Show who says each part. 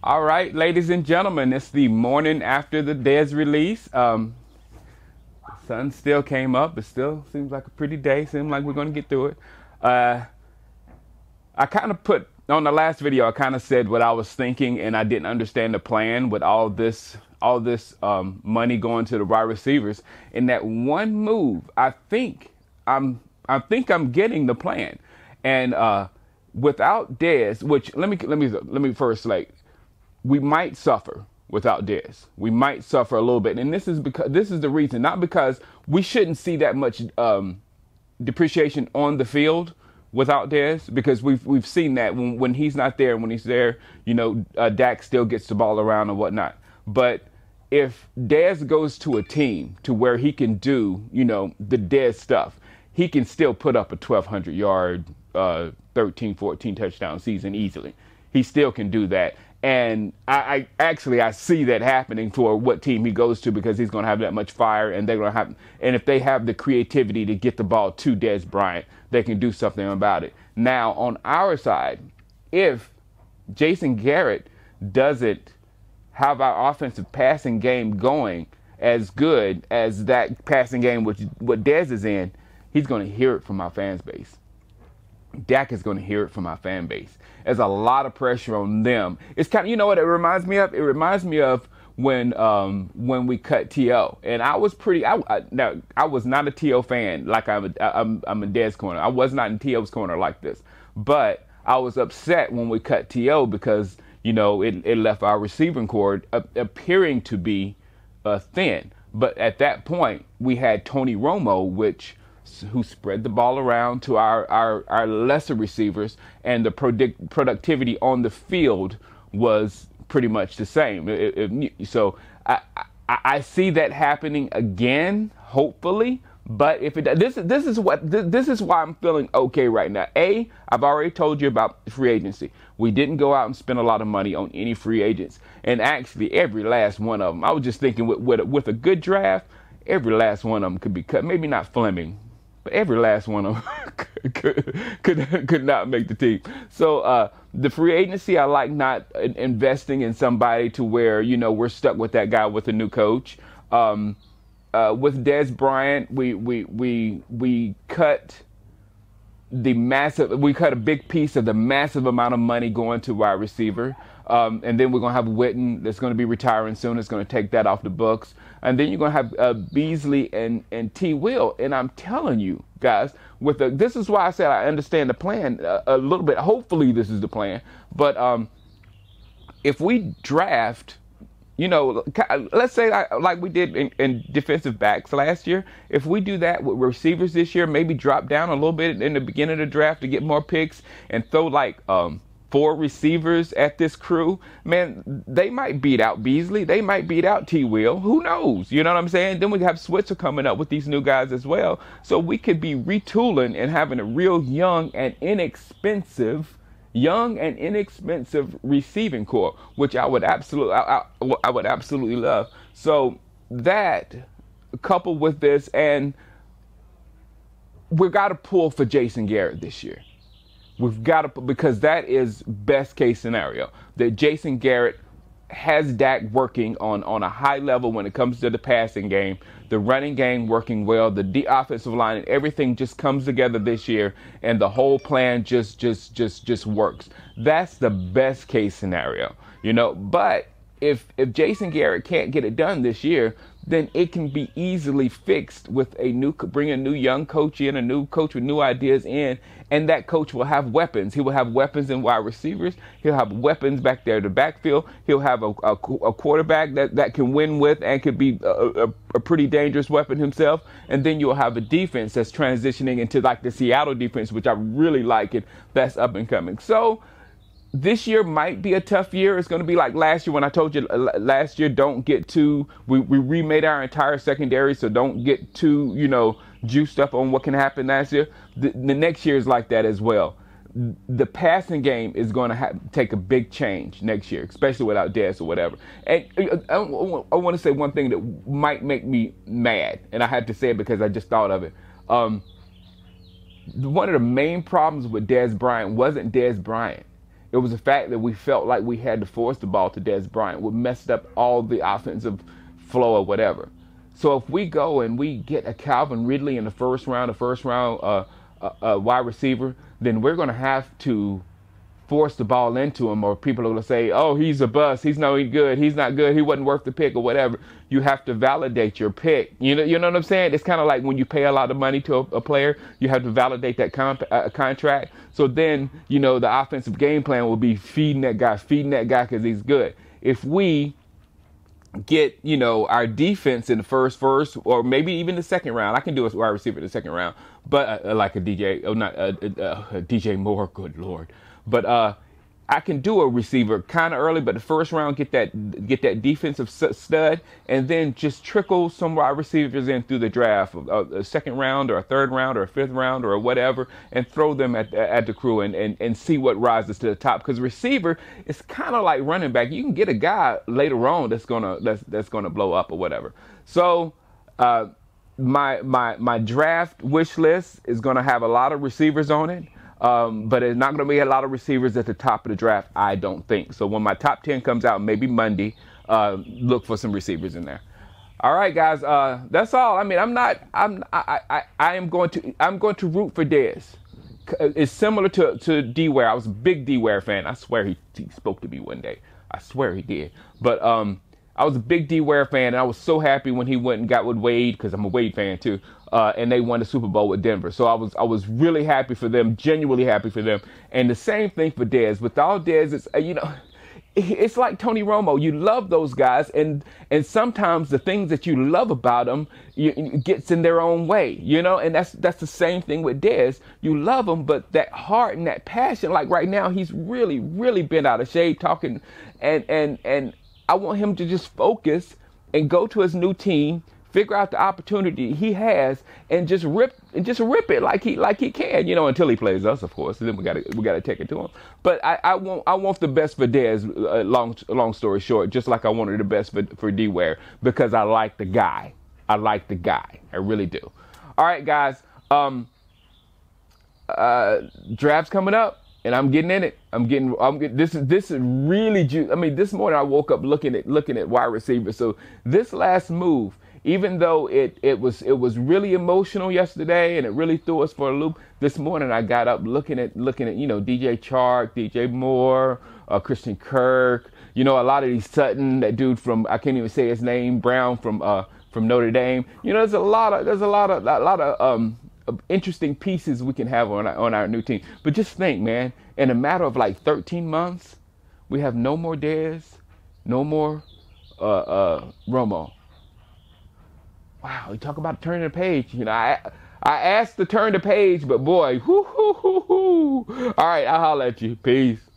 Speaker 1: All right, ladies and gentlemen, it's the morning after the Dez release. The sun still came up. It still seems like a pretty day. Seems like we're going to get through it. Uh, I kind of put on the last video. I kind of said what I was thinking, and I didn't understand the plan with all this money going to the wide receivers. In that one move, I think I'm getting the plan, and without Dez, which let me first we might suffer without Dez. We might suffer a little bit, and this is the reason, not because we shouldn't see that much depreciation on the field without Dez, because we've seen that when he's not there, when he's there, Dak still gets the ball around and whatnot. But if Dez goes to a team to where he can do, the Dez stuff, he can still put up a 1,200 yard, 13, 14 touchdown season easily. He still can do that. And I see that happening for what team he goes to, because he's going to have that much fire, and and if they have the creativity to get the ball to Dez Bryant, they can do something about it. Now, on our side, if Jason Garrett doesn't have our offensive passing game going as good as that passing game what Dez is in, he's going to hear it from our fan base. Dak is going to hear it from our fan base. There's a lot of pressure on them. It's kind of, you know what it reminds me of? It reminds me of when we cut T.O. And I was I was not a T.O. fan like I'm a Dez corner. I was not in T.O.'s corner like this. But I was upset when we cut T.O. because, it left our receiving corps appearing to be thin. But at that point, we had Tony Romo, who spread the ball around to our lesser receivers, and the productivity on the field was pretty much the same. So I see that happening again, hopefully. But if this is why I'm feeling okay right now. I've already told you about free agency. We didn't go out and spend a lot of money on any free agents, and actually every last one of them. I was just thinking with a good draft, every last one of them could be cut. Maybe not Fleming, but every last one of them could not make the team. So the free agency, I like not investing in somebody to where we're stuck with that guy with a new coach. With Dez Bryant, we cut a big piece of the massive amount of money going to wide receiver. And then we're going to have Witten that's going to be retiring soon. It's going to take that off the books. And then you're going to have Beasley and T. Will. And I'm telling you, guys, this is why I said I understand the plan a little bit. Hopefully this is the plan. But if we draft, let's say like we did in defensive backs last year, if we do that with receivers this year, maybe drop down a little bit in the beginning of the draft to get more picks and throw 4 receivers at this crew, man, they might beat out Beasley. They might beat out T. Will. Who knows? You know what I'm saying? Then we have Switzer coming up with these new guys as well. So we could be retooling and having a real young and inexpensive receiving core, which I would absolutely love. So that, coupled with this, and we got to pull for Jason Garrett this year. We've got to, because that is best case scenario, that Jason Garrett has Dak working on a high level when it comes to the passing game, the running game working well, the offensive line, and everything just comes together this year, and the whole plan just works. That's the best case scenario, But if Jason Garrett can't get it done this year, then it can be easily fixed with bring a new young coach in, a new coach with new ideas in, and that coach will have weapons. He will have weapons in wide receivers. He'll have weapons back there to backfield. He'll have a quarterback that can win with and could be a pretty dangerous weapon himself. And then you'll have a defense that's transitioning into like the Seattle defense, which I really like it. That's up and coming. So this year might be a tough year. It's going to be like last year when I told you last year, we remade our entire secondary, so don't get too, juiced up on what can happen last year. The next year is like that as well. The passing game is going to take a big change next year, especially without Dez or whatever. And I want to say one thing that might make me mad, and I had to say it because I just thought of it. One of the main problems with Dez Bryant wasn't Dez Bryant. It was the fact that we felt like we had to force the ball to Dez Bryant, which messed up all the offensive flow or whatever. So if we go and we get a Calvin Ridley in the first round, wide receiver, then we're going to have to force the ball into him, or people are going to say, oh, he's a bust, he's no good, he's not good, he wasn't worth the pick or whatever. You have to validate your pick. You know what I'm saying? It's kind of like when you pay a lot of money to a player, you have to validate that contract. So then, the offensive game plan will be feeding that guy because he's good. If we get, our defense in the first, or maybe even the second round, I can do a wide receiver in the second round, but like a DJ Moore, good Lord. But I can do a receiver kind of early, but the first round, get that defensive stud, and then just trickle some wide receivers in through the draft, a second round or a third round or a fifth round or whatever, and throw them at the crew and see what rises to the top. Because receiver is kind of like running back. You can get a guy later on that's gonna blow up or whatever. So my draft wish list is gonna have a lot of receivers on it. But it's not going to be a lot of receivers at the top of the draft, I don't think. So when my top 10 comes out, maybe Monday, look for some receivers in there. All right, guys, that's all. I mean, I am going to root for Dez. It's similar to D-Ware. I was a big D-Ware fan. I swear he spoke to me one day. I swear he did. But I was a big D-Ware fan, and I was so happy when he went and got with Wade, because I'm a Wade fan too, and they won the Super Bowl with Denver. So I was really happy for them, genuinely happy for them. And the same thing for Dez. Without Dez, it's it's like Tony Romo. You love those guys, and sometimes the things that you love about them gets in their own way, and that's the same thing with Dez. You love him, but that heart and that passion, like right now, he's really, really been out of shape talking, and I want him to just focus and go to his new team, figure out the opportunity he has, and just rip it like he can, until he plays us, of course. And then we gotta take it to him. But I want the best for Dez. Long story short, just like I wanted the best for D-Ware, because I like the guy. I really do. All right, guys. Draft's coming up. And I'm getting in it. This is really juicy. I mean, this morning I woke up looking at wide receivers. So this last move, even though it was really emotional yesterday and it really threw us for a loop, this morning I got up looking at DJ Chark, DJ Moore, Christian Kirk, a lot of these Sutton, that dude from, I can't even say his name, Brown from Notre Dame. There's a lot of interesting pieces we can have on our new team. But just think, man, in a matter of like 13 months, we have no more Dez, no more Romo. Wow, you talk about turning the page. I asked to turn the page, but boy, whoo. All right, I'll holler at you. Peace.